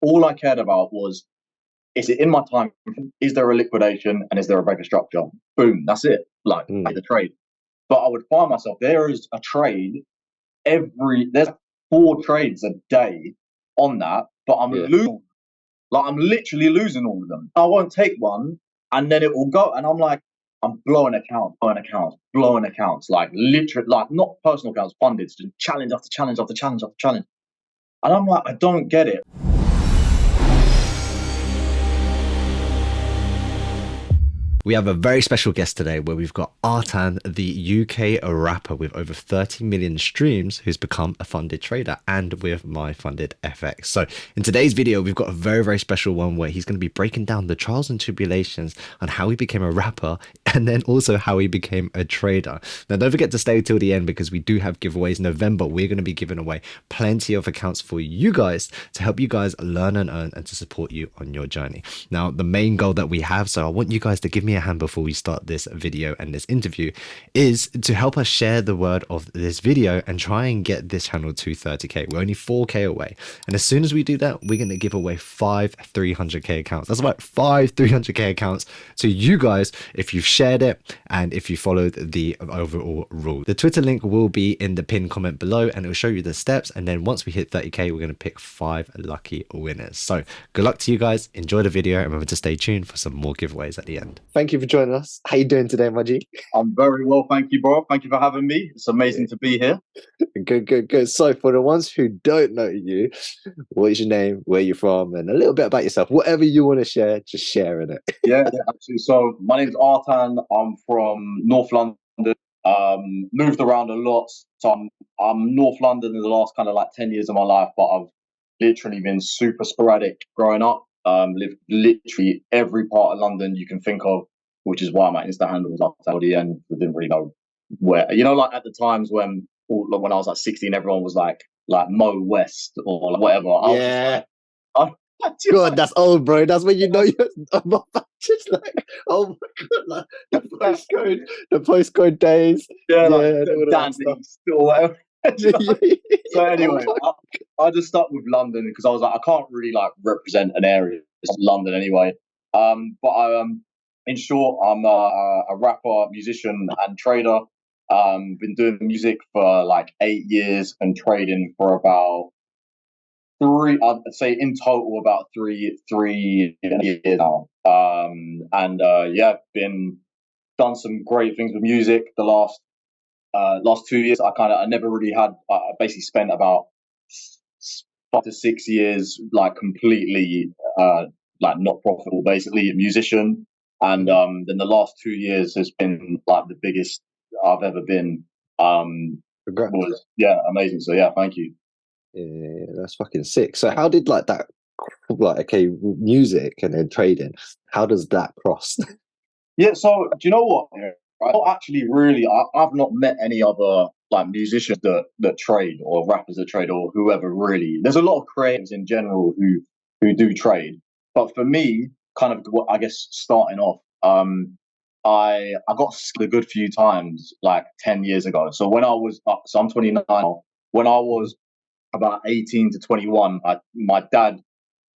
all I cared about was, is it in my time? Is there a liquidation and is there a break of structure? Boom, that's it. Like Mm. the trade. But I would find myself, there is a trade there's 4 trades a day on that, but I'm Yeah. losing. Like I'm literally losing all of them. I won't take one, and then it will go, and I'm like, I'm blowing accounts, like literally, like not personal accounts, funded, just challenge after challenge after challenge after challenge, and I'm like, I don't get it. We have a very special guest today where we've got Artan, the UK rapper with over 30 million streams who's become a funded trader and with My Funded FX. So in today's video, we've got a very, very special one where he's going to be breaking down the trials and tribulations on how he became a rapper and then also how he became a trader. Now, don't forget to stay till the end because we do have giveaways. November, we're going to be giving away plenty of accounts for you guys to help you guys learn and earn and to support you on your journey. Now, the main goal that we have, so I want you guys to give me a hand before we start this video and this interview, is to help us share the word of this video and try and get this channel to 30k. We're only 4k away, and as soon as we do that, we're going to give away 5 300k accounts. That's right, 5 300k accounts to you guys if you've shared it and if you followed the overall rule. The Twitter link will be in the pinned comment below and it will show you the steps, and then once we hit 30k, we're going to pick 5 lucky winners. So good luck to you guys, enjoy the video, and remember to stay tuned for some more giveaways at the end. Thank you for joining us. How you doing today, Maji? I'm very well, thank you, bro. Thank you for having me. It's amazing to be here. Good. So for the ones who don't know you, what is your name, where you're from, and a little bit about yourself? Whatever you want to share, just share in it. Yeah, absolutely. So my name's Artan. I'm from North London. Moved around a lot. So I'm North London in the last kind of like 10 years of my life, but I've literally been super sporadic growing up. Lived literally every part of London you can think of, which is why my Insta handle was Artan, and I didn't really know where. You know, like at the times when I was like 16, everyone was like Mo West or like whatever. Yeah. I was just God, that's old, bro. That's when you know you're just like, oh my God, like the postcode days. yeah, like and all of Dan that stuff. East or whatever. So anyway, I just stuck with London because I was like, I can't really like represent an area. It's London anyway. But in short, I'm a rapper, musician, and trader. Been doing music for like 8 years and trading for about 3. I'd say in total about three years now. Yeah, been done some great things with music the last 2 years. I never really had. I basically spent about 5 to 6 years like completely like not profitable, basically a musician, and then the last 2 years has been like the biggest I've ever been. Was amazing. So yeah, thank you. Yeah, that's fucking sick. So how did like that, like, okay, music and then trading, how does that cross? Yeah, so do you know what? I don't actually really. I've not met any other like musicians that trade or rappers that trade or whoever really. There's a lot of creatives in general who do trade, but for me, kind of what I guess starting off, I got a good few times like 10 years ago. So when I was so I'm 29 now. When I was about 18 to 21, my dad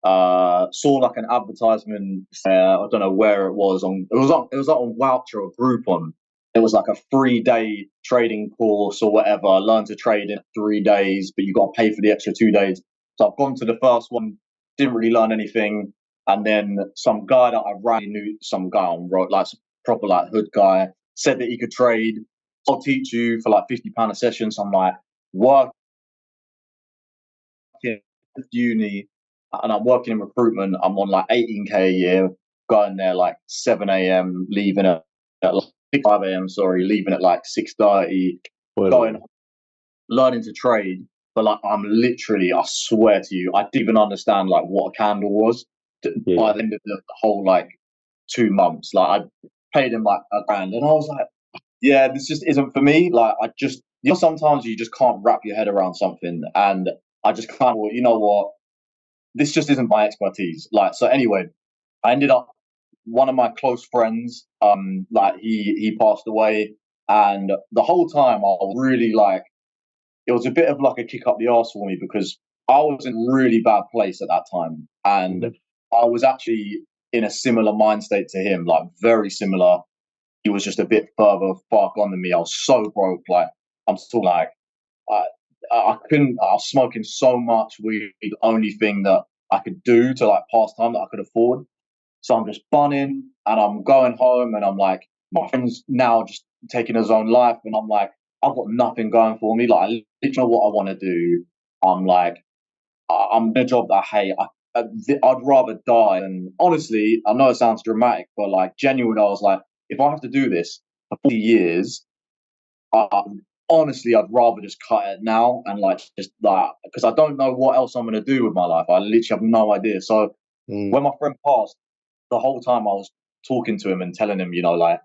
saw like an advertisement. I don't know where it was on. It was like on Voucher or Groupon. It was like a 3-day trading course or whatever. Learn to trade in 3 days, but you got to pay for the extra 2 days. So I've gone to the first one, didn't really learn anything, and then some guy that I ran knew, some guy on road, like some proper like hood guy, said that he could trade. I'll teach you for like £50 a session. So I'm like, working uni, and I'm working in recruitment. I'm on like 18k a year, going there like 7 a.m, leaving at like 5 a.m. Sorry, leaving at like 6:30, going learning to trade. But like I'm literally, I swear to you, I didn't even understand like what a candle was by the end of the whole like 2 months. Like I paid him like £1,000, and I was like, yeah, this just isn't for me. Like I just, you know, sometimes you just can't wrap your head around something, and I just can't. Well, you know what? This just isn't my expertise. Like, so anyway, I ended up, one of my close friends, like he passed away, and the whole time I was really like, it was a bit of like a kick up the arse for me because I was in a really bad place at that time, and Mhm. I was actually in a similar mind state to him, like very similar. He was just a bit further far gone than me. I was so broke, like I'm still like I I couldn't. I was smoking so much weed. The only thing that I could do to like pass time that I could afford. So I'm just bunning and I'm going home and I'm like, my friend's now just taking his own life and I'm like, I've got nothing going for me. Like, I literally know what I want to do. I'm like, I'm in a job that I hate. I'd rather die. And honestly, I know it sounds dramatic, but like, genuinely, I was like, if I have to do this for 40 years, honestly, I'd rather just cut it now and like just like because I don't know what else I'm gonna do with my life. I literally have no idea. So Mm. when my friend passed, the whole time I was talking to him and telling him, like,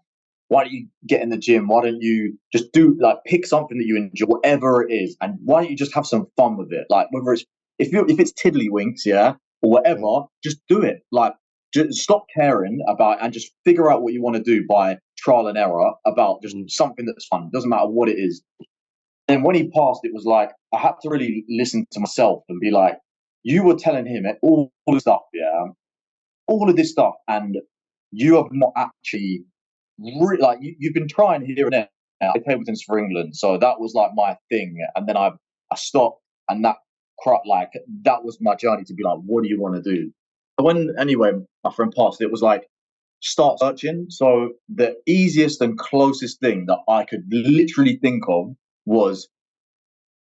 why don't you get in the gym? Why don't you just do like pick something that you enjoy, whatever it is, and why don't you just have some fun with it? Like whether it's if it's tiddlywinks, yeah, or Mm. whatever, just do it. Like just stop caring about and just figure out what you want to do by trial and error about just Mm. something that's fun. It doesn't matter what it is. And when he passed, it was like I had to really listen to myself and be like, you were telling him all the stuff, yeah, all of this stuff, and you have not actually like you've been trying here and there. I played with for England, so that was like my thing, and then I stopped, and like that was my journey to be like, what do you want to do? When anyway, my friend passed, it was like start searching. So the easiest and closest thing that I could literally think of was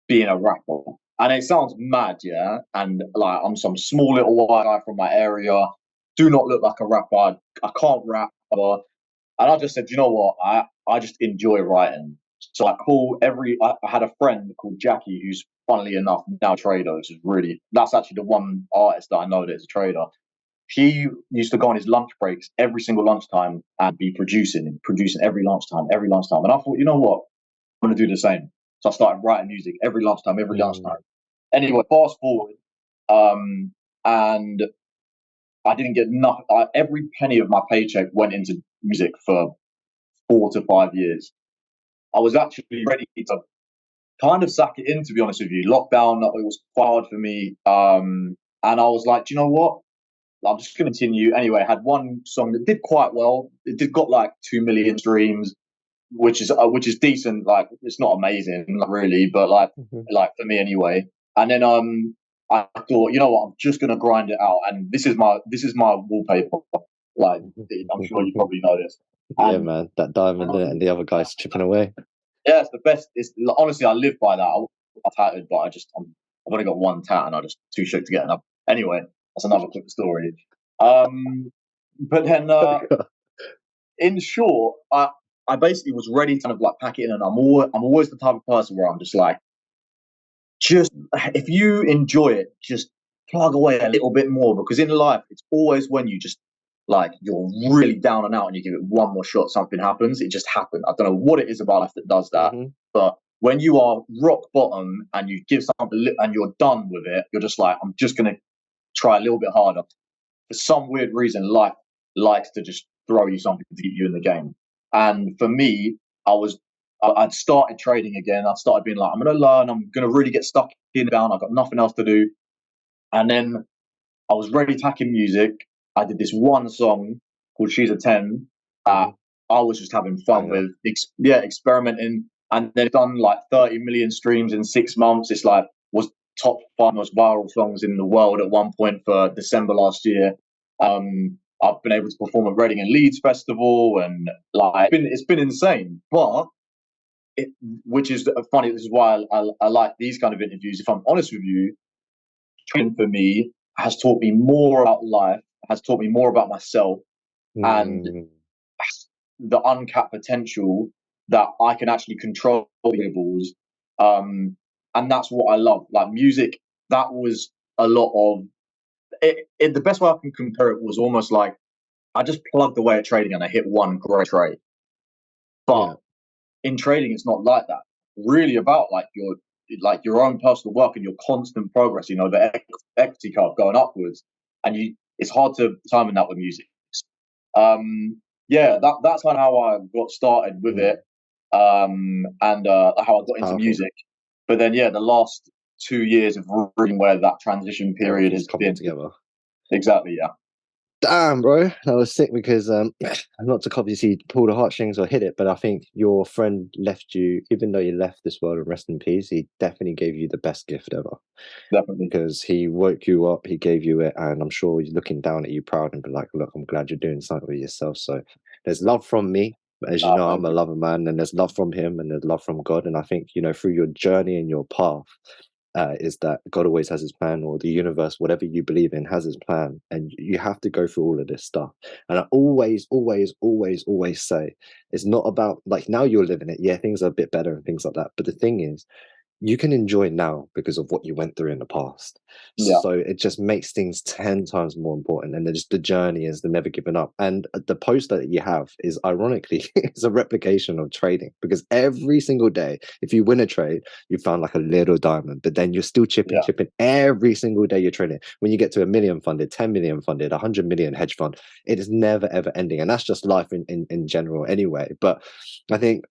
being a rapper. And it sounds mad, yeah. And like I'm some small little white guy from my area, do not look like a rapper. I can't rap. And I just said, you know what? I just enjoy writing. So I call I had a friend called Jackie, who's funnily enough now a trader, which is really, that's actually the one artist that I know that is a trader. He used to go on his lunch breaks every single lunchtime and be producing every lunchtime. And I thought, you know what? I'm going to do the same. So I started writing music every Mm. lunchtime. Anyway, fast forward, and I didn't get nothing. Every penny of my paycheck went into music for 4 to 5 years. I was actually ready to kind of sack it in, to be honest with you. Lockdown, it was quite hard for me. And I was like, do you know what? I'm just going to continue. Anyway, I had one song that did quite well. It did got like 2 million streams, which is decent. Like it's not amazing, not really, but Mhm. like for me anyway. And then I thought, you know what, I'm just gonna grind it out, and this is my wallpaper. Like I'm sure you probably know this. Yeah, And man, that diamond in it, and the other guy's chipping away. yeah, it's the best. It's honestly, I live by that. I'm tatted, but I've only got one tat, and I just too shook to get enough. Anyway, that's another quick story. But then in short, I basically was ready to kind of like pack it in, and I'm always the type of person where I'm just like, just if you enjoy it, just plug away a little bit more because in life, it's always when you just like you're really down and out and you give it one more shot, something happens. It just happened. I don't know what it is about life that does that, Mhm. but when you are rock bottom and you give something and you're done with it, you're just like, I'm just gonna try a little bit harder. For some weird reason, life likes to just throw you something to keep you in the game. And for me, I was I'd started trading again. I started being like, I'm gonna learn. I'm gonna really get stuck in down. I've got nothing else to do. And then I was ready tacking music. I did this one song called "She's a 10" that Mhm. I was just having fun Banger. with. Experimenting. And then done like 30 million streams in 6 months. It's like was top five most viral songs in the world at one point for December last year. I've been able to perform at Reading and Leeds Festival, and like it's been insane. But it, which is funny. This is why I like these kind of interviews. If I'm honest with you, training for me has taught me more about life, has taught me more about myself, and Mm. the uncapped potential that I can actually control variables. And that's what I love. Like music, that was a lot of it. The best way I can compare it was almost like I just plugged away at trading and I hit one great trade. But Yeah. in trading, it's not like that. Really about like your own personal work and your constant progress. The equity curve going upwards, and it's hard to determine that with music. Yeah, that's kind of how I got started with Mm. it, and how I got into Powerful. music. But then, yeah, the last 2 years of reading where that transition period Everything's has coming been. together. Exactly, yeah. Damn, bro, that was sick because not to obviously pull the heartstrings or hit it, but I think your friend left you, even though you left this world and rest in peace, he definitely gave you the best gift ever Definitely. because he woke you up, he gave you it, and I'm sure he's looking down at you proud and be like, look, I'm glad you're doing something with yourself. So there's love from me. As you know, I'm Thank a you. lover man, and there's love from him and there's love from God. And I think, you know, through your journey and your path, is that God always has his plan, or the universe, whatever you believe in, has his plan. And you have to go through all of this stuff. And I always, always, always, always say it's not about like now you're living it. Yeah, things are a bit better and things like that. But the thing is, you can enjoy now because of what you went through in the past. Yeah. So it just makes things 10 times more important. And just the journey is the never giving up. And the poster that you have is ironically is a replication of trading because every single day, if you win a trade, you found like a little diamond, but then you're still chipping, Yeah. chipping every single day you're trading. When you get to 1 million funded, 10 million funded, 100 million hedge fund, it is never ever ending. And that's just life in general anyway. But I think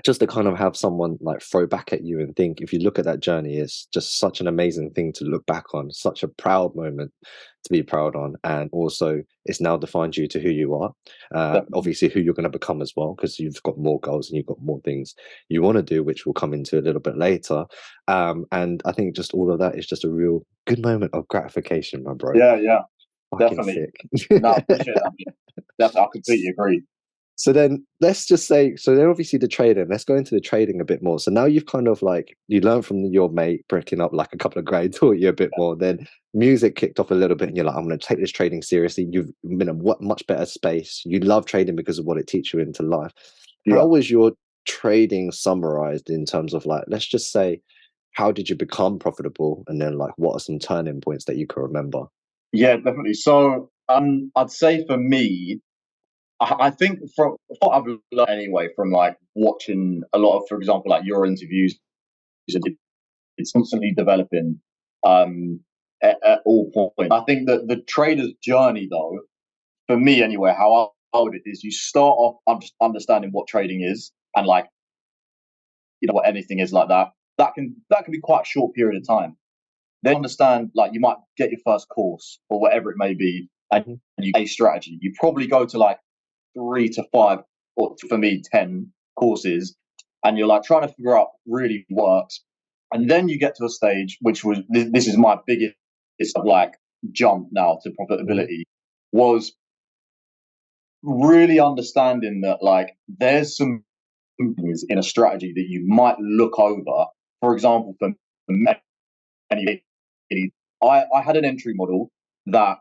just to kind of have someone like throw back at you and think if you look at that journey, it's just such an amazing thing to look back on, such a proud moment to be proud on, and also it's now defined you to who you are, Definitely. obviously who you're going to become as well, because you've got more goals and you've got more things you want to do, which we'll come into a little bit later. And I think just all of that is just a real good moment of gratification, my bro. Yeah, yeah. Fucking Definitely. sick. No, I appreciate that. Definitely, I completely agree. So then let's just say, so then obviously the trading, let's go into the trading a bit more. So now you've kind of like, you learned from your mate breaking up like a couple of grades, taught you a bit more. Then music kicked off a little bit and you're like, I'm going to take this trading seriously. You've been in a much better space. You love trading because of what it teaches you into life. Yeah. How was your trading summarized in terms of like, let's just say, how did you become profitable? And then like, what are some turning points that you can remember? Yeah, definitely. So I'd say for me, I think from what I've learned anyway from like watching a lot of, for example, like your interviews, it's constantly developing at all points. I think that the trader's journey, though, for me anyway, how I would it is you start off just understanding what trading is and like what anything is like that. That can be quite a short period of time. Then understand like you might get your first course or whatever it may be, and Mhm. you a strategy. You probably go to like 3 to 5, or for me 10 courses, and you're like trying to figure out really works. And then you get to a stage which was this is my biggest like jump now to profitability, was really understanding that like there's some things in a strategy that you might look over. For example, for many, I had an entry model that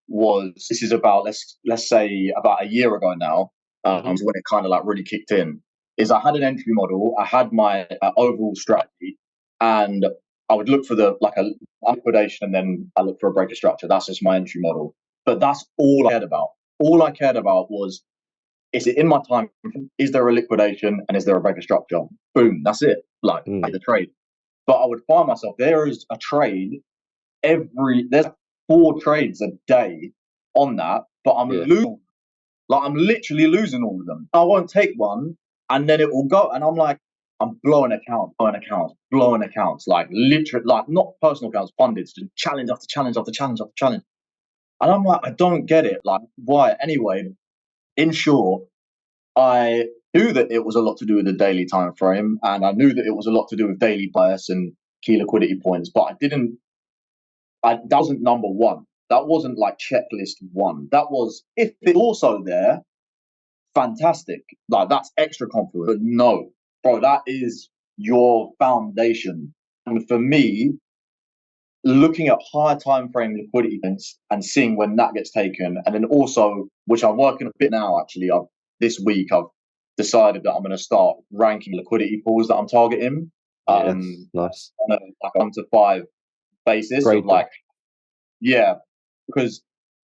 was, this is about let's say about a year ago now, Mhm. when it kind of like really kicked in. Is I had an entry model, I had my overall strategy, and I would look for the like a liquidation, and then I look for a breaker structure. That's just my entry model. But that's all I cared about. All I cared about was, is it in my time? Is there a liquidation and is there a breaker structure? Boom, that's it. Like Mm. the trade. But I would find myself, there is a trade there's 4 trades a day on that, but I'm Yeah. losing. Like I'm literally losing all of them. I won't take one, and then it will go, and I'm like, I'm blowing accounts, blowing accounts, like literally, like not personal accounts, funded, just challenge after challenge after challenge after challenge. And I'm like, I don't get it. Like, why? Anyway, in short, I knew that it was a lot to do with the daily time frame, and I knew that it was a lot to do with daily bias and key liquidity points, but I didn't that wasn't number one. That wasn't like checklist one. That was, if it's also there, fantastic. Like that's extra confident. But no, bro, that is your foundation. And for me, looking at higher time frame liquidity events and seeing when that gets taken, and then also, which I'm working a bit now actually, this week I've decided that I'm going to start ranking liquidity pools that I'm targeting, Yes. Nice. on a like 1 to 5 basis of Grade them. like, yeah, because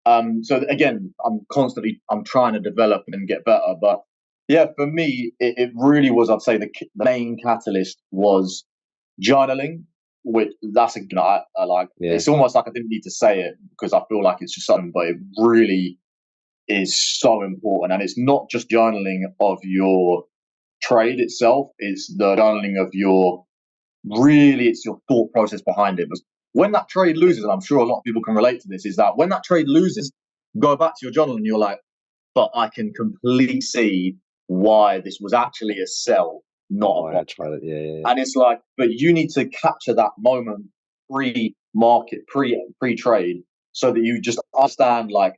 so again, I'm trying to develop and get better, but yeah, for me, it really was. I'd say the main catalyst was journaling, which that's again, I like. Yeah. It's almost like I didn't need to say it because I feel like it's just something, but it really is so important, and it's not just journaling of your trade itself; it's the journaling of your really it's your thought process behind it. Because when that trade loses, and I'm sure a lot of people can relate to this, is that when that trade loses, go back to your journal and you're like, but I can completely see why this was actually a sell, not a buy. I tried it. Yeah. And it's like, but you need to capture that moment pre-market, pre-trade, so that you just understand like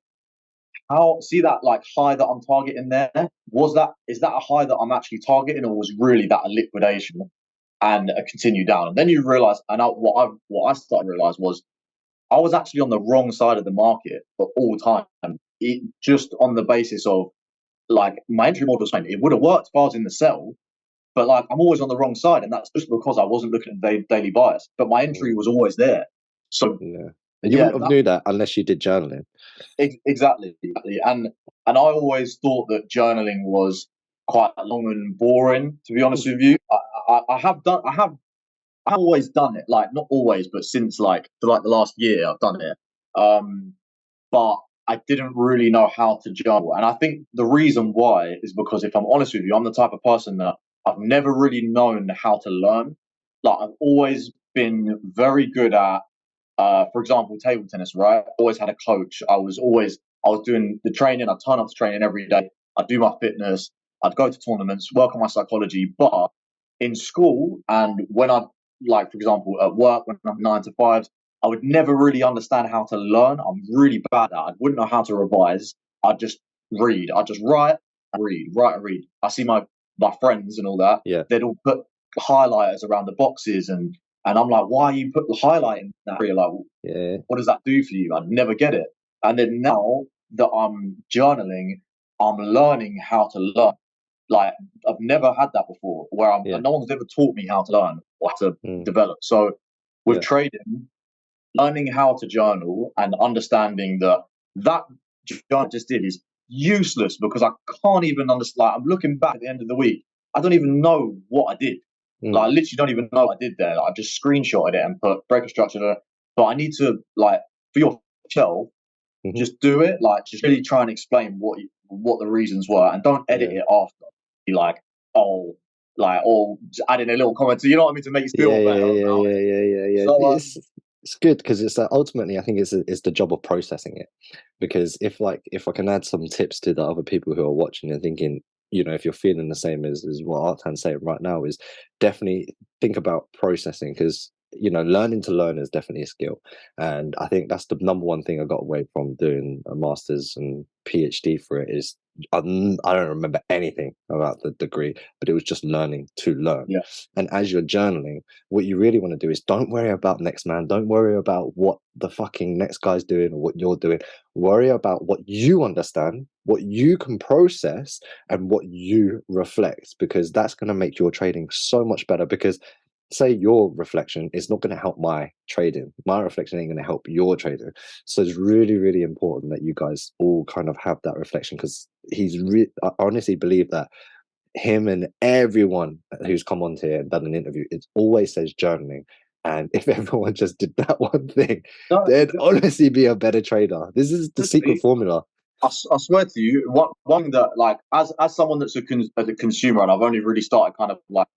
how, see that like high that I'm targeting there. Is that a high that I'm actually targeting, or was really that a liquidation and a continue down? And then you realize, and what I started to realize was I was actually on the wrong side of the market for all time. Just on the basis of like my entry model was fine. It would have worked if I was in the sell, but like I'm always on the wrong side, and that's just because I wasn't looking at daily bias. But my entry was always there. So yeah, and you wouldn't have knew that unless you did journaling. Exactly. And I always thought that journaling was quite long and boring. To be honest with you, I have always done it. Like not always, but since like for like the last year, I've done it. But I didn't really know how to journal, and I think the reason why is because if I'm honest with you, I'm the type of person that I've never really known how to learn. Like I've always been very good at for example, table tennis, right? I always had a coach. I was doing the training. I'd turn up to training every day. I'd do my fitness. I'd go to tournaments, work on my psychology. But in school and when I, like, for example, at work, when I'm 9 to 5, I would never really understand how to learn. I'm really bad at it. I wouldn't know how to revise. I'd just read. I'd just write and read, write and read. I see my friends and all that. Yeah. They'd all put highlighters around the boxes, and I'm like, why you put the highlight in that area? Like, Yeah. what does that do for you? I'd never get it. And then now that I'm journaling, I'm learning how to learn. Like, I've never had that before, where no one's ever taught me how to learn or how to develop. So with trading, learning how to journal and understanding that journal just did is useless because I can't even understand. Like, I'm looking back at the end of the week, I don't even know what I did. Like, I literally don't even know what I did there. Like, I just screenshotted it and put breaker structure. But I need to, like, for yourself, just do it. Like, just really try and explain what the reasons were, and don't edit it after. Be like, oh, like, or just add in a little comment. So you know what I mean, to make you feel better. Yeah. So, it's good because it's ultimately I think it's the job of processing it, because if I can add some tips to the other people who are watching and thinking, if you're feeling the same as what Artan's saying right now, is definitely think about processing, because learning to learn is definitely a skill, and I think that's the number one thing I got away from doing a master's and PhD for it is I don't remember anything about the degree, but it was just learning to learn. yeah. And as you're journaling, what you really want to do is don't worry about next man, don't worry about what the fucking next guy's doing or what you're doing. Worry about what you understand, what you can process, and what you reflect, because that's going to make your trading so much better. Because say your reflection is not going to help my trading, my reflection ain't going to help your trading. So it's really, really important that you guys all kind of have that reflection, because I honestly believe that him and everyone who's come on here and done an interview, it always says journaling. And if everyone just did that one thing, they'd honestly be a better trader. This is the secret formula. I swear to you, one thing that, like, as someone that's a consumer, and I've only really started kind of like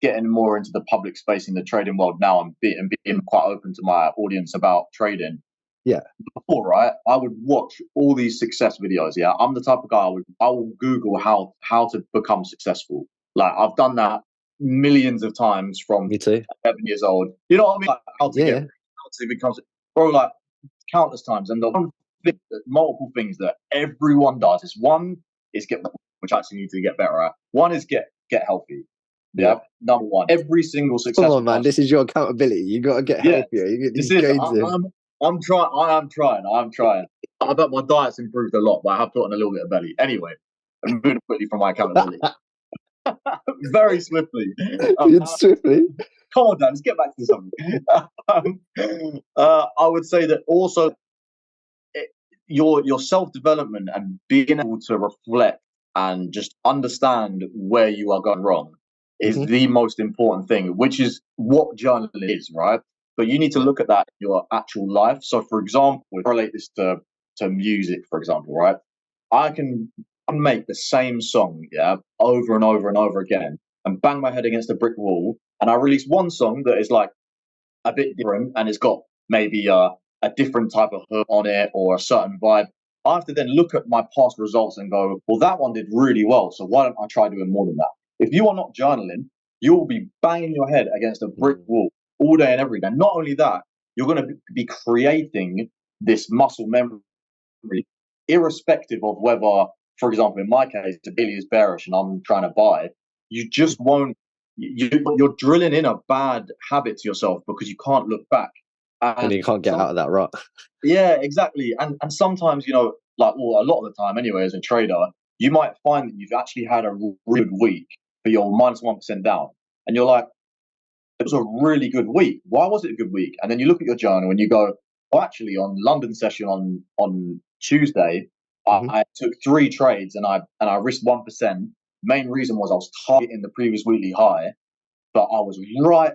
getting more into the public space in the trading world now, and being quite open to my audience about trading. Yeah. Before, right, I would watch all these success videos. Yeah, I'm the type of guy I will Google how to become successful. Like, I've done that millions of times from Me too. 11 years old. You know what I mean? Like, how to become, bro, like countless times. And the one thing, multiple things that everyone does is get, which I actually need to get better at. One is get healthy. Yeah. Number one. Every single successful. Come on, man. This is your accountability. You got to get healthier. You get these gains in. I'm trying. I bet my diet's improved a lot, but I have put on a little bit of belly. Anyway, I'm moving quickly from my accountability. Very swiftly. Swiftly. Come on, Dan. Let's get back to something. I would say that also your self-development and being able to reflect and just understand where you are going wrong is the most important thing, which is what journaling is, right? But you need to look at that in your actual life. So, for example, relate this to music, for example, right? I can make the same song, over and over and over again, and bang my head against a brick wall, and I release one song that is like a bit different and it's got maybe a different type of hook on it or a certain vibe, I have to then look at my past results and go, well, that one did really well. So why don't I try doing more than that? If you are not journaling, you will be banging your head against a brick wall all day and every day. Not only that, you're going to be creating this muscle memory, irrespective of whether, for example, in my case, the daily is bearish and I'm trying to buy. You just won't. You're drilling in a bad habit to yourself because you can't look back, and you can't get out of that rut. Yeah, exactly. And sometimes, like, well, a lot of the time anyway, as a trader, you might find that you've actually had a really good week, but you're -1% down. And you're like, it was a really good week. Why was it a good week? And then you look at your journal and you go, well, actually, on London session on Tuesday, I took 3 trades and I risked 1%. Main reason was I was targeting the previous weekly high, but I was right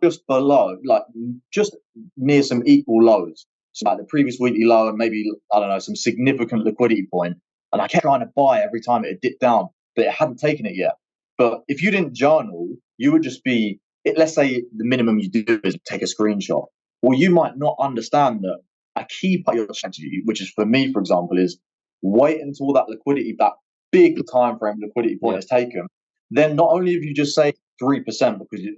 just below, like just near some equal lows. So like the previous weekly low and maybe, I don't know, some significant liquidity point. And I kept trying to buy every time it dipped down, but it hadn't taken it yet. But if you didn't journal, you would just be, let's say the minimum you do is take a screenshot. Well, you might not understand that a key part of your strategy, which is for me, for example, is wait until that liquidity, that big time frame liquidity point is taken. Then not only have you just saved 3%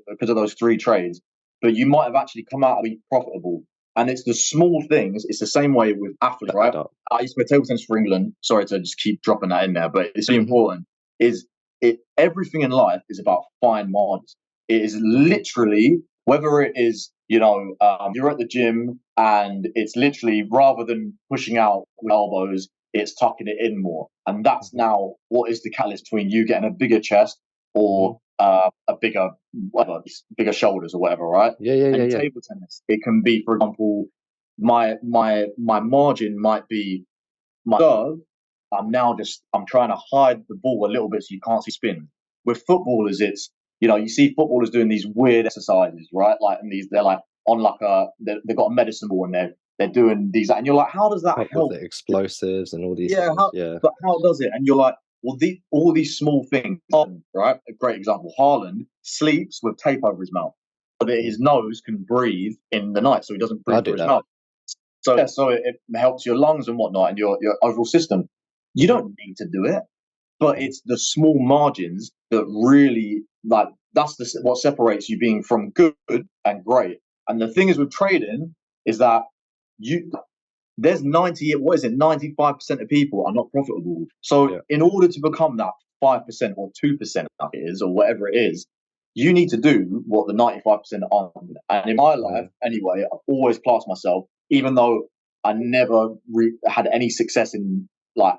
because of those 3 trades, but you might have actually come out of it profitable. And it's the small things. It's the same way with athletes, right? I used to play table tennis for England. Sorry to just keep dropping that in there, but it's really important. Everything in life is about fine margins. It is literally, whether it is, you're at the gym and it's literally, rather than pushing out with elbows, it's tucking it in more. And that's now what is the catalyst between you getting a bigger chest or a bigger shoulders or whatever, right? Yeah. Table tennis, it can be, for example, my margin might be my serve. I'm trying to hide the ball a little bit so you can't see spin. With footballers, it's, you see footballers doing these weird exercises, right? Like, and they're like on like they've got a medicine ball and they're doing these, and you're like, how does that help? The explosives and all these things, but how does it? And you're like, well, all these small things, right? A great example, Haaland sleeps with tape over his mouth so that his nose can breathe in the night, so he doesn't breathe through his mouth. So it helps your lungs and whatnot and your overall system. You don't need to do it, but it's the small margins that really, like, that's what separates you being from good and great. And the thing is with trading is that there's 95% of people are not profitable. So in order to become that 5% or 2% it is, or whatever it is, you need to do what the 95% aren't. And in my life, anyway, I've always classed myself, even though I never had any success in like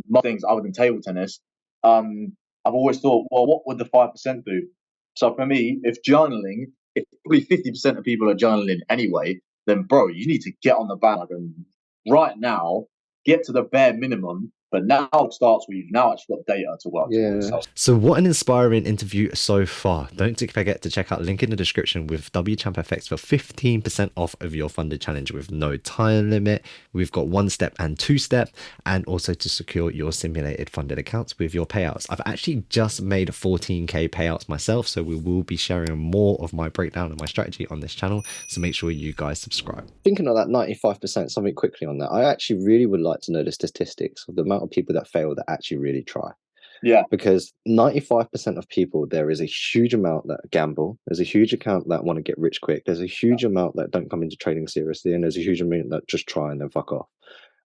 most things other than table tennis. I've always thought, well, what would the 5% do? So for me, if probably 50% of people are journaling anyway, then bro, you need to get on the bandwagon right now, get to the bare minimum. But now it starts with you've now actually got data to work towards. So what an inspiring interview so far. Don't forget to check out link in the description with WChampFX for 15% off of your funded challenge with no time limit. We've got 1-step and 2-step, and also to secure your simulated funded accounts with your payouts. I've actually just made 14k payouts myself, so we will be sharing more of my breakdown and my strategy on this channel. So make sure you guys subscribe. Thinking of that 95%, something quickly on that. I actually really would like to know the statistics of the amount of people that fail that actually really try. Yeah, because 95% of people, there is a huge amount that gamble. There's a huge amount that want to get rich quick. There's a huge amount that don't come into trading seriously, and there's a huge amount that just try and then fuck off.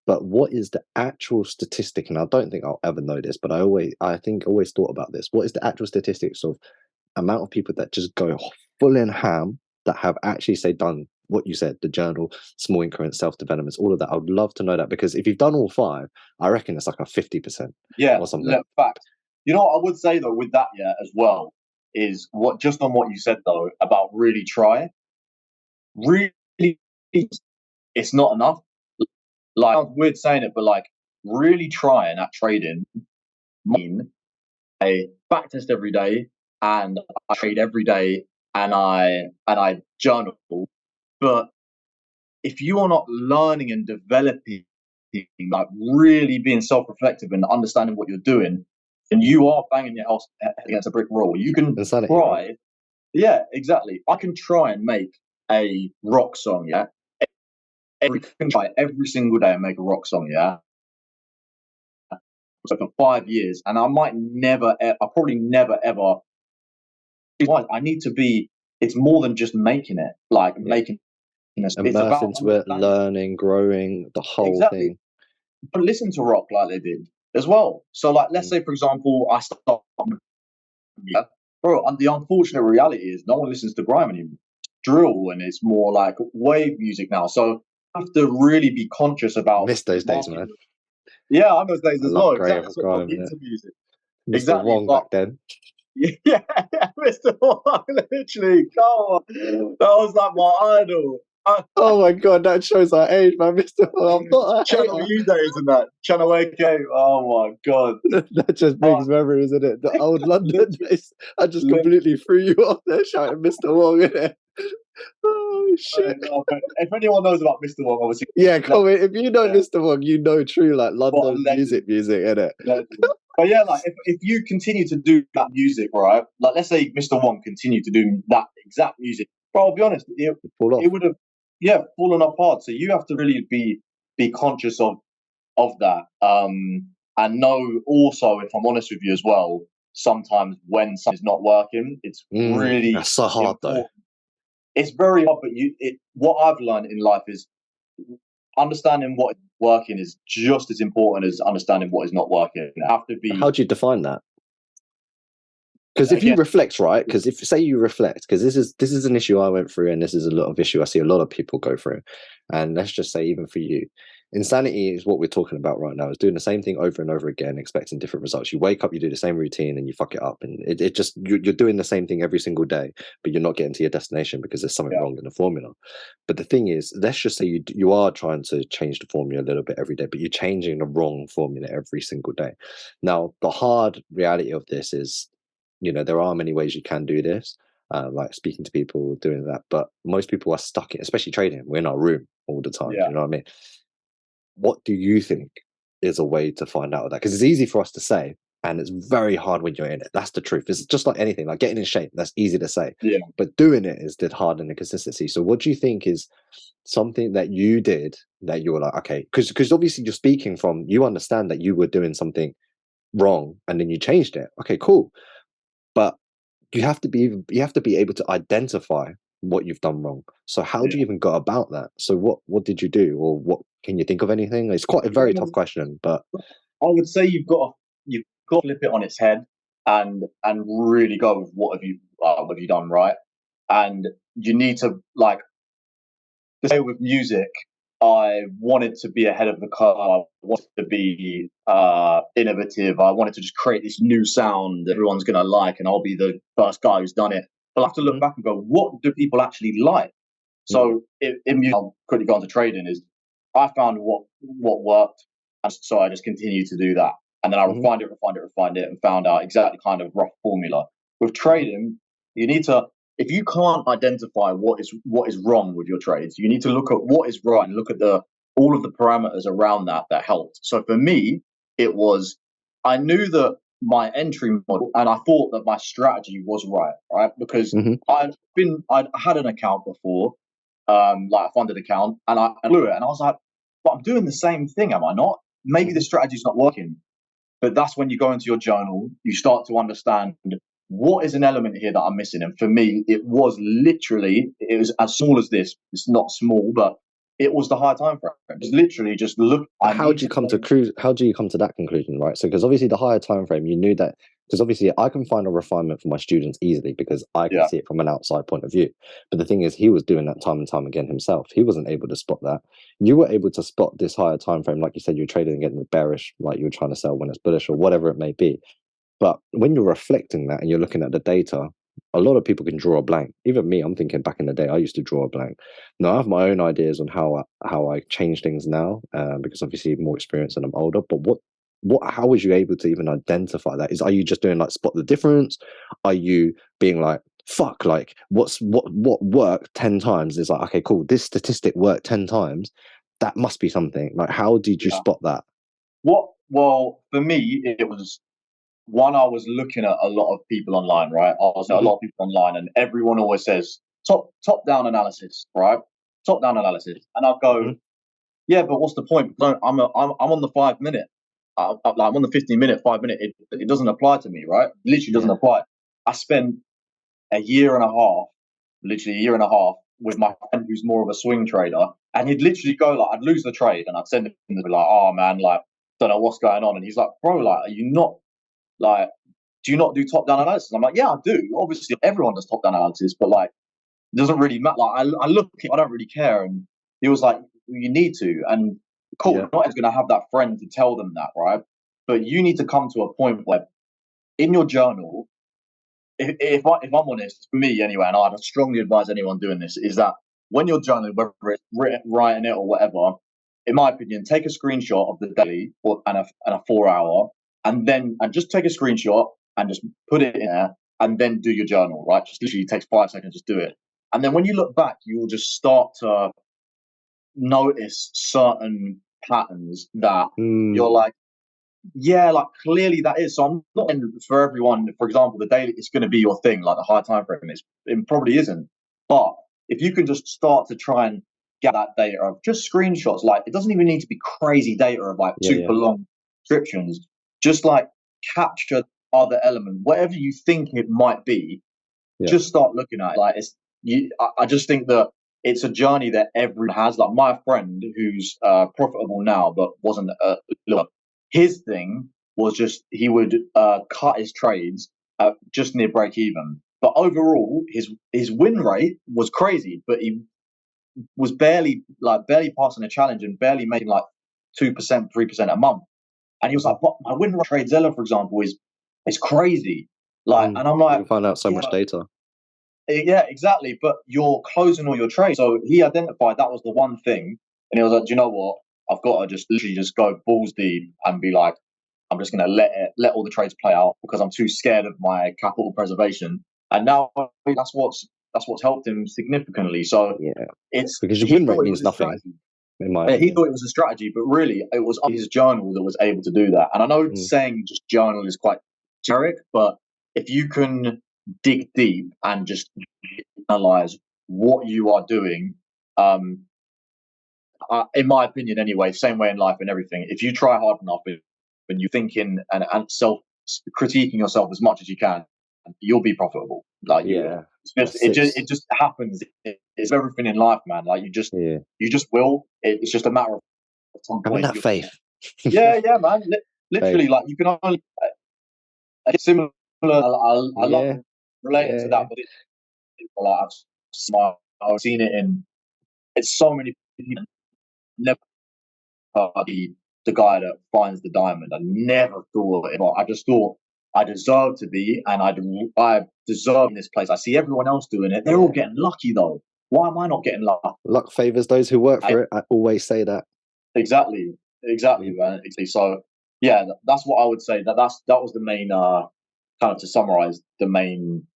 But what is the actual statistic? And I don't think I'll ever know this, but I always thought about this. What is the actual statistics of amount of people that just go full in ham that have actually done what you said, the journal, small increments, self-developments, all of that? I would love to know that, because if you've done all 5, I reckon it's like a 50%. Yeah, or something. In fact, you know what I would say though with that, as well, is just on what you said though about really try. Really, it's not enough. Like, sounds weird saying it, but like really trying at trading mean I backtest every day and I trade every day and I journal. But if you are not learning and developing, like really being self-reflective and understanding what you're doing, then you are banging your house against a brick wall. You can try Yeah, exactly. I can try and make a rock song, yeah. Every can try every single day and make a rock song, yeah. So for 5 years, and I might never, I probably never ever. I need to be. It's more than just making it, like Yeah. making. It's Immerse about into it, understanding learning, growing, the whole exactly. thing. But listen to rock like they did as well. So, like, let's Mm. say for example, I start, yeah, bro. And the unfortunate reality is, no one listens to grime anymore. Drill, and it's more like wave music now. So, I have to really be conscious about Miss those days, market. man. Yeah, I'm those days I as love well. Exactly. Graham That's what got Grime, me innit? into music. Mr. Exactly. Wong But back then. yeah, yeah, Mr. Wong, literally, come on. That was like my idol. Oh my god, that shows our age, man. Mr. Wong, I'm not a Channel hater. U days and that. Channel AK. Oh my god. That just Oh, brings memories, isn't it? The old London literally, days. I just literally. completely threw you off there shouting Mr. Wong, innit? Oh shit. No, but if anyone knows about Mr. Wong, obviously, Yeah, let come on. If you know yeah, Mr. Wong, you know true like what a London legend. music, innit? Legend. But yeah, like if you continue to do that music, right? Like let's say Mr. Wong continued to do that exact music, bro. I'll be honest, Fall it off. would have yeah fallen apart. So you have to really be conscious of that. And know also, if I'm honest with you as well, sometimes when something's not working, it's really That's so hard though. important. It's very hard, but what I've learned in life is understanding what is working is just as important as understanding what is not working. You have to How be do you define that? Because if you again. reflect, right? Because if say you reflect, because this is an issue I went through, and this is a lot of issue I see a lot of people go through. And let's just say, even for you, insanity is what we're talking about right now. Is doing the same thing over and over again, expecting different results. You wake up, you do the same routine, and you fuck it up, and it just you're doing the same thing every single day, but you're not getting to your destination because there's something Yeah, wrong in the formula. But the thing is, let's just say you are trying to change the formula a little bit every day, but you're changing the wrong formula every single day. Now, the hard reality of this is, there are many ways you can do this, like speaking to people, doing that. But most people are stuck in, especially trading. We're in our room all the time. yeah, You know what I mean? What do you think is a way to find out that? Because it's easy for us to say, and it's very hard when you're in it. That's the truth. It's just like anything, like getting in shape. That's easy to say, yeah. but doing it is the hard and the consistency. So, what do you think is something that you did that you were like, okay, because obviously you're speaking from, you understand that you were doing something wrong, and then you changed it. Okay, cool. But you have to be able to identify what you've done wrong. So how do Yeah. you even go about that? So what did you do, or what can you think of anything? It's quite a very tough Um, question, but I would say you've got to flip it on its head and really go with what have you done right, and you need to like say with music. I wanted to be ahead of the curve. I wanted to be innovative. I wanted to just create this new sound that everyone's gonna like, and I'll be the first guy who's done it. But I have to look Mhm, back and go, what do people actually like? mhm, So in music, I'll quickly go on to trading. Is I found what worked, and so I just continued to do that, and then I mhm, refined it, and found out exactly kind of rough formula. With mhm, trading, you need to if you can't identify what is wrong with your trades, you need to look at what is right and look at the all of the parameters around that helped. So for me, it was I knew that my entry model, and I thought that my strategy was right, because mhm, I'd had an account before, like a funded account, and I blew it, and I was like, but I'm doing the same thing, am I not? Maybe the mhm. strategy's not working. But that's when you go into your journal, you start to understand what is an element here that I'm missing. And for me, it was as small as this. It's not small, but it was the high time frame. It was literally just look. But I need to go. how do you come to that conclusion, right? So because obviously the higher time frame, you knew that, because obviously I can find a refinement for my students easily because I can Yeah, see it from an outside point of view. But the thing is, he was doing that time and time again himself. He wasn't able to spot that. You were able to spot this higher time frame, like you said, you're trading against the bearish, like you were trying to sell when it's bullish or whatever it may be. But when you're reflecting that and you're looking at the data, a lot of people can draw a blank. Even me, I'm thinking back in the day, I used to draw a blank. Now I have my own ideas on how I change things now, because obviously more experience and I'm older. But how was you able to even identify that? Are you just doing like spot the difference? Are you being like, fuck, like what worked 10 times is like, okay, cool, this statistic worked 10 times. That must be something. Like, how did you yeah. spot that? Well, for me, it was. one, I was looking at a lot of people online, right? I was at a Hmm. lot of people online, and everyone always says top down analysis, right? Top down analysis, and I'll go, Hmm. yeah, but what's the point? I'm on the 5 minute. I'm on the 15 minute, 5 minute. It doesn't apply to me, right? Literally doesn't Yeah. apply. I spent a year and a half, literally a year and a half, with my friend who's more of a swing trader, and he'd literally go like, I'd lose the trade, and I'd send him and be like, oh man, like don't know what's going on, and he's like, bro, like, are you not like, do you not do top down analysis? I'm like, yeah, I do. Obviously, everyone does top down analysis, but like, it doesn't really matter. Like, I look, I don't really care. And he was like, you need to. And cool, Yeah. not everyone's going to have that friend to tell them that, right? But you need to come to a point where in your journal, if I'm honest, for me anyway, and I'd strongly advise anyone doing this, is that when you're journaling, whether it's writing it or whatever, in my opinion, take a screenshot of the daily and a 4 hour, and just take a screenshot and just put it in there, and then do your journal. Right, just literally takes 5 seconds, just do it, and then when you look back, you will just start to notice certain patterns that you're Mm. like, yeah, like clearly that is. So I'm not in for everyone. For example, the daily it's going to be your thing, like the high time frame. It probably isn't. But if you can just start to try and get that data of just screenshots, like it doesn't even need to be crazy data of like Yeah. super Yeah. long descriptions. Just like capture other element, whatever you think it might be. Yeah. Just start looking at it. Like it's you. I just think that it's a journey that everyone has. Like my friend who's profitable now, but wasn't his thing was just he would cut his trades just near break even. But overall, his win rate was crazy. But he was barely passing a challenge and barely making like 2%, 3% a month. And he was like, "But my win rate trade Zeller, for example, is crazy." Like, Mm. and I'm You like, can find out so "Yeah, much data. yeah, exactly." But you're closing all your trades. So he identified that was the one thing, and he was like, "Do you know what? I've got to just literally just go balls deep and be like, I'm just going to let all the trades play out because I'm too scared of my capital preservation." And now that's what's helped him significantly. So Yeah. it's Because your he win rate thought it means was a nothing, strategy. in my He opinion. thought it was a strategy, but really it was his journal that was able to do that. And I know Mm. saying just journal is quite generic, but if you can dig deep and just analyze what you are doing, um, in my opinion, anyway, same way in life and everything. If you try hard enough and you thinking and self critiquing yourself as much as you can, you'll be profitable. Like you Yeah. will. It's just That's it just six. it just happens. It's everything in life, man. Like Yeah. you just will. It's just a matter of at some Having point. that faith. Yeah, yeah, man. Literally, Faith. like you can only it's similar. I love Yeah. relating Yeah. to Yeah. that, but like I've seen it in it's so many people never the guy that finds the diamond. I never thought it. I just thought I deserve to be, and I deserve this place. I see everyone else doing it. They're all Yeah. getting lucky though. Why am I not getting lucky? Luck favors those who work for it. I always say that. Exactly, exactly, Mm. man. Exactly. So yeah, that's what I would say. That was the main kind of to summarize the main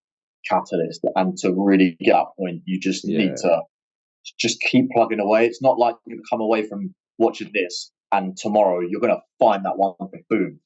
catalyst, and to really get that point, you just need Yeah. to just keep plugging away. It's not like you come away from watching this and tomorrow you're going to find that one thing. Boom.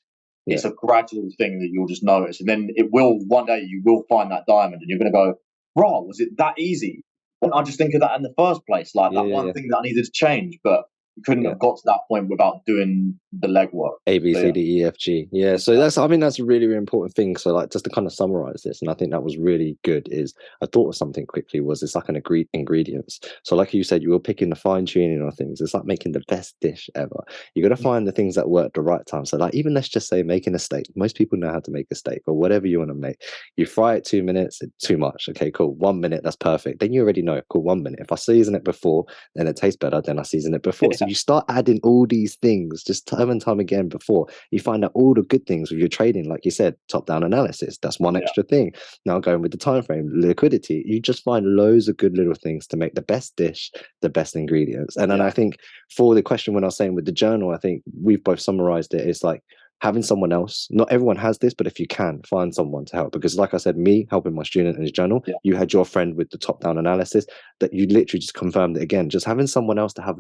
Yeah. It's a gradual thing that you'll just notice, and then it will one day you will find that diamond, and you're going to go, "Bro, was it that easy? Why didn't I just think of that in the first place? Like Yeah. that Yeah. one Yeah. thing that I needed to change, but you couldn't Yeah. have got to that point without doing the legwork." A B So C yeah, D E F G. Yeah, so that's I mean that's a really, really important thing. So like just to kind of summarize this, and I think that was really good. Is I thought of something quickly. Was it's like an ingredients. So like you said, you were picking the fine tuning on things. It's like making the best dish ever. You got to find the things that work the right time. So like even let's just say making a steak. Most people know how to make a steak, or whatever you want to make. You fry it 2 minutes, too much. Okay, cool. 1 minute, that's perfect. Then you already know. Cool, 1 minute. If I season it before, then it tastes better. Then I season it before. So yeah, you start adding all these things just time and time again before you find out all the good things with your trading. Like you said, top down analysis, that's one yeah, extra thing. Now going with the time frame, liquidity, you just find loads of good little things to make the best dish, the best ingredients. And then yeah, I think for the question when I was saying with the journal, I think we've both summarized it. It's like having someone else, not everyone has this, but if you can find someone to help, because like I said, me helping my student in his journal, yeah, you had your friend with the top down analysis, that you literally just confirmed it again. Just having someone else to have,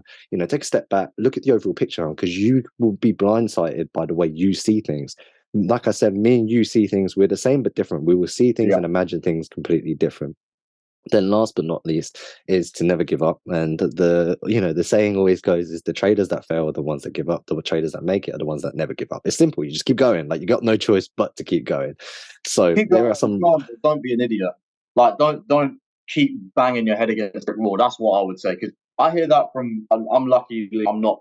take a step back, look at the overall picture, because you will be blindsided by the way you see things. like I said, me and you see things, we're the same but different. We will see things Yeah. and imagine things completely different. Then last but not least is to never give up. And the saying always goes is the traders that fail are the ones that give up. The traders that make it are the ones that never give up. It's simple. You just keep going. Like, you got no choice but to keep going. So Keep there going, are some. but don't be an idiot. Like, don't keep banging your head against the wall. That's what I would say. Because I hear that from. I'm lucky. I'm not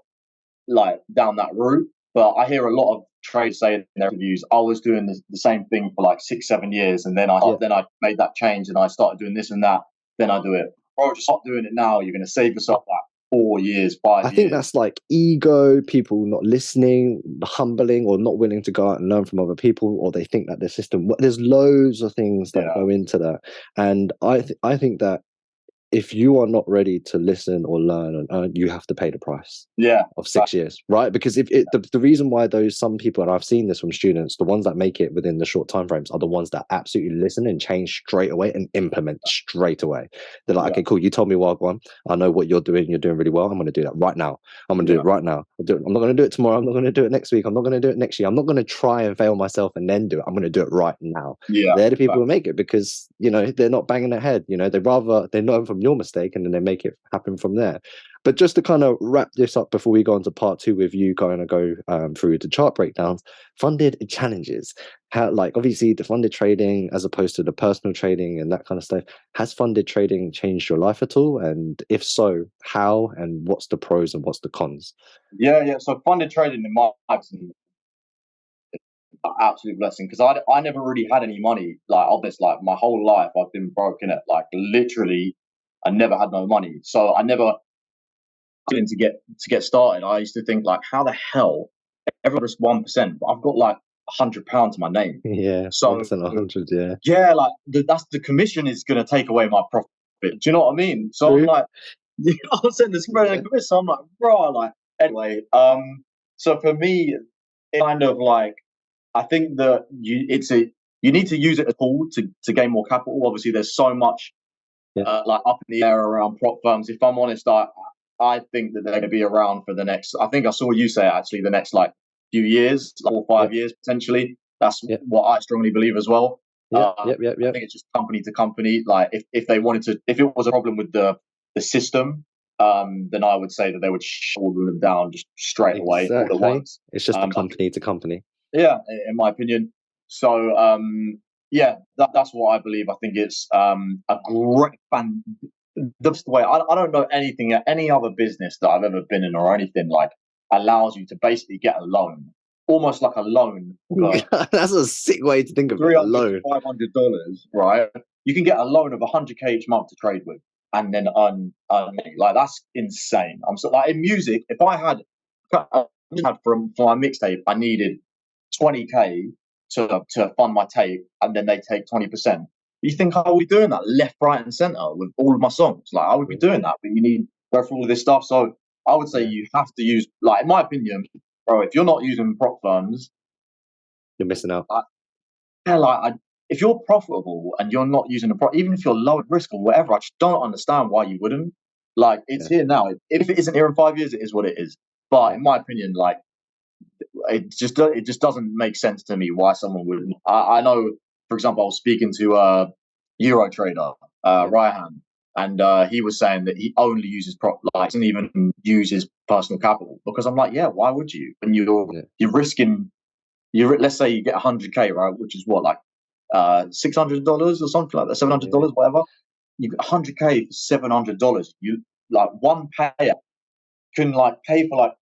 like down that route, but I hear a lot of traders say in their reviews, I was doing the same thing for like 6-7 years, and then I made that change and I started doing this and that. Then I do it. Bro, just stop doing it now. You're going to save yourself like 4 years, 5 I years. think that's like ego, people not listening, humbling, or not willing to go out and learn from other people, or they think that the system. There's loads of things that go into that, and I think that if you are not ready to listen or learn and earn, you have to pay the price. Of 6 years, right? Because if the reason why some people, and I've seen this from students, the ones that make it within the short time frames are the ones that absolutely listen and change straight away and implement straight away. They're like, okay, cool, you told me Wagwan, I know what you're doing really well. I'm going to do that right now. I'm going to do it right now. I'm not going to do it tomorrow. I'm not going to do it next week. I'm not going to do it next year. I'm not going to try and fail myself and then do it. I'm going to do it right now. They're the people who make it, because they're not banging their head. They learn from your mistake and then they make it happen from there. But just to kind of wrap this up before we go on to part 2 with you going to go through the chart breakdowns, funded challenges. How, like, obviously the funded trading as opposed to the personal trading and that kind of stuff, has funded trading changed your life at all? And if so, how, and what's the pros and what's the cons? Yeah. So funded trading in my opinion, absolute blessing, because I never really had any money. Like, obviously, like my whole life I've been broke in it. Like, literally, I never had no money. So I never to get started. I used to think, like, how the hell everyone's 1%, but I've got like £100 to my name. Yeah, So 1% 100. like that's the commission is going to take away my profit. Do you know what I mean? So True. I'm like, I'm saying the spread of commission. So I'm like, bro, like, anyway. So for me, it's kind of like, I think that you need to use it as a tool to gain more capital. Obviously, there's so much like up in the air around prop firms. If I'm honest, I think that they're going to be around for the next. I think I saw you say actually the next like few years, like 4 or 5 years potentially. That's what I strongly believe as well. I think it's just company to company. Like, if they wanted to, if it was a problem with the system, then I would say that they would shut them down just straight away all at once. It's just company to company. Yeah, in my opinion. So that's what I believe. I think it's a great fan. That's the way. I don't know anything, any other business that I've ever been in or anything like allows you to basically get a loan, almost like a loan. That's a sick way to think of it. A loan, $300 to $500, right? You can get a loan of 100K each month to trade with, and then earn money. Like, that's insane. I'm so, like, in music, if I had for my mixtape, I needed 20K to fund my tape, and then they take 20%. You think I would be doing that left, right, and center with all of my songs? Like, I would be doing that, but you need to go through all of this stuff. So I would say you have to use, like, in my opinion, bro, if you're not using prop firms, you're missing out. If you're profitable and you're not using a prop, even if you're low at risk or whatever, I just don't understand why you wouldn't. Like, it's here now. If it isn't here in 5 years, it is what it is. But in my opinion, like, it just doesn't make sense to me why someone would. I know, for example, I was speaking to Euro trader Ryan, and he was saying that he only uses prop, like, doesn't even use his personal capital, because I'm like, yeah, why would you? When you're risking, let's say you get 100K, right, which is what, like $600 or something like that, $700, whatever. You get 100K for $700. You, like, one payer can like pay for like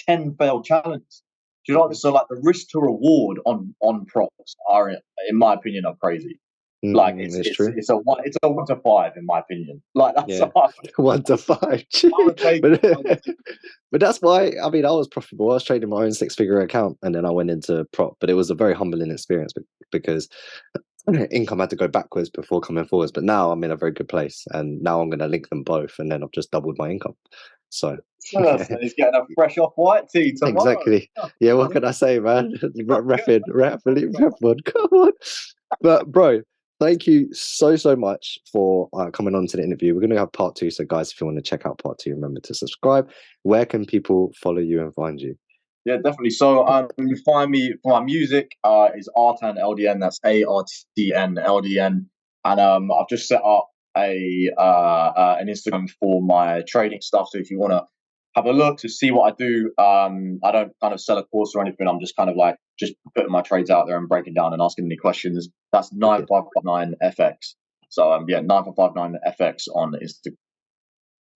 10 failed challenges. Do you know what I mean? So, like, the risk to reward on props are, in my opinion, are crazy. Like, it's a 1 to 5 in my opinion. Like, that's 1 to 5. But that's why, I mean, I was profitable. I was trading my own 6-figure account, and then I went into prop. But it was a very humbling experience because income had to go backwards before coming forwards. But now I'm in a very good place, and now I'm going to link them both, and then I've just doubled my income. So he's getting a fresh off-white tee tomorrow. Exactly. Yeah, what can I say, man? Rep one. Come on. But bro, thank you so much for coming on to the interview. We're going to have part 2. So guys, if you want to check out part 2, remember to subscribe. Where can people follow you and find you? Yeah, definitely. So you find me for my music is Artan LDN. That's ARTN LDN, and I've just set up an Instagram for my trading stuff. So if you want to have a look to see what I do, I don't kind of sell a course or anything. I'm just kind of like just putting my trades out there and breaking down and asking any questions. That's 9559FX. So yeah, 9559FX on Instagram.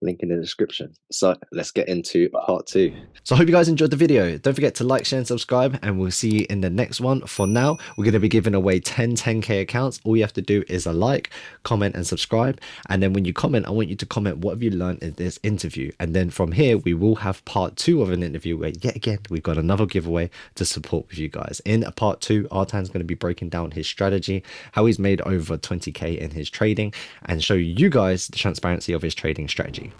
Link in the description. So let's get into part 2. So I hope you guys enjoyed the video. Don't forget to like, share, and subscribe, and we'll see you in the next one. For now, we're going to be giving away 10K accounts. All you have to do is a like, comment, and subscribe. And then when you comment, I want you to comment what have you learned in this interview. And then from here, we will have part 2 of an interview where yet again, we've got another giveaway to support with you guys. In part 2, Artan's going to be breaking down his strategy, how he's made over 20K in his trading, and show you guys the transparency of his trading strategy.